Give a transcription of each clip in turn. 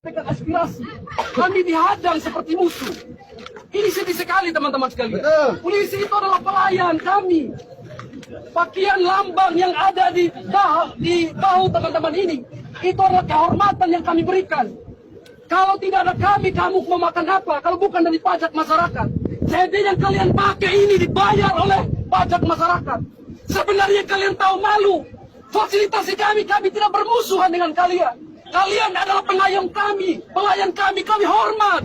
Dengan aspirasi, kami dihadang seperti musuh. Ini sedih sekali teman-teman sekalian. Polisi itu adalah pelayan kami. Pakaian lambang yang ada di bahu teman-teman ini, itu adalah kehormatan yang kami berikan. Kalau tidak ada kami, kamu mau makan apa? Kalau bukan dari pajak masyarakat. Jadi yang kalian pakai ini dibayar oleh pajak masyarakat. Sebenarnya kalian tahu malu. Fasilitasi kami tidak bermusuhan dengan kalian. Kalian adalah pengayom kami, pelayan kami hormat,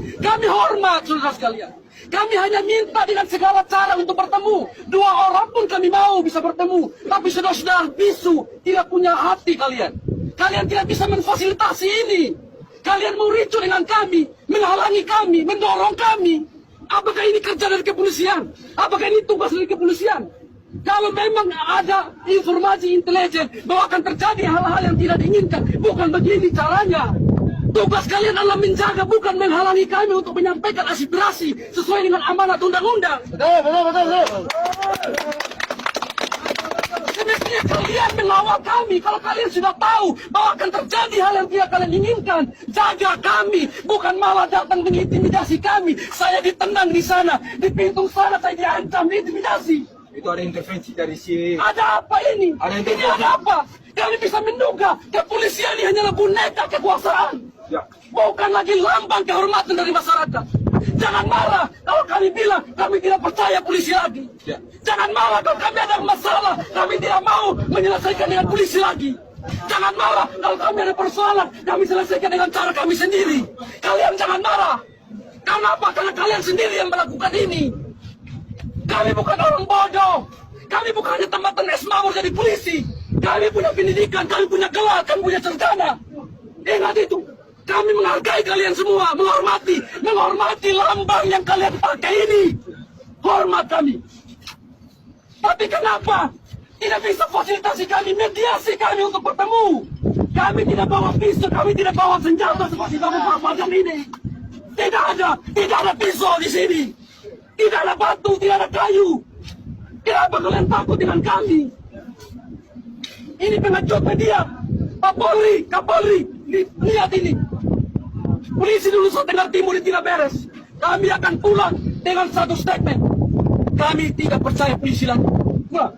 saudara sekalian. Kami hanya minta dengan segala cara untuk bertemu. 2 orang pun kami mau bisa bertemu. Tapi saudara-saudara bisu, tidak punya hati kalian. Kalian tidak bisa memfasilitasi ini. Kalian mau ricu dengan kami, menghalangi kami, mendorong kami. Apakah ini kerja dari kepolisian? Apakah ini tugas dari kepolisian? Kalau memang ada informasi intelijen bahwa akan terjadi hal-hal yang tidak diinginkan, bukan begini caranya. Tugas kalian adalah menjaga, bukan menghalangi kami untuk menyampaikan aspirasi sesuai dengan amanat undang-undang. Betul. Semestinya kalian mengawal kami. Kalau kalian sudah tahu bahwa akan terjadi hal yang tidak kalian inginkan, jaga kami, bukan malah datang mengintimidasi kami. Saya ditendang di sana, di pintu sana saya diancam, diintimidasi. Itu ada intervensi dari si... Ada apa ini? Ada Ini ada apa? Kami bisa menduga kepolisian ini hanyalah boneka kekuasaan. Ya. Bukan lagi lambang kehormatan dari masyarakat. Jangan marah kalau kami bilang kami tidak percaya polisi lagi. Ya. Jangan marah kalau kami ada masalah, kami tidak mau menyelesaikan dengan polisi lagi. Jangan marah kalau kami ada persoalan, kami selesaikan dengan cara kami sendiri. Kalian jangan marah. Kenapa? Karena kalian sendiri yang melakukan ini. Kami bukan orang bodoh. Kami bukan hanya tamatan es mawar jadi polisi. Kami punya pendidikan, kami punya gelar, kami punya sarjana. Ingat itu. Kami menghargai kalian semua, menghormati lambang yang kalian pakai ini. Hormat kami. Tapi kenapa tidak bisa fasilitasi kami, mediasi kami untuk bertemu? Kami tidak bawa pisau, kami tidak bawa senjata seperti kamu papakan ini. Tidak ada pisau di sini. Tidak ada batu, tidak ada kayu. Kenapa kalian takut dengan kami? Ini pengecut media. Kapolri, lihat ini. Polisi di Nusa Tenggara Timur ini tidak beres. Kami akan pulang dengan satu statement. Kami tidak percaya polisi lagi. Pulang.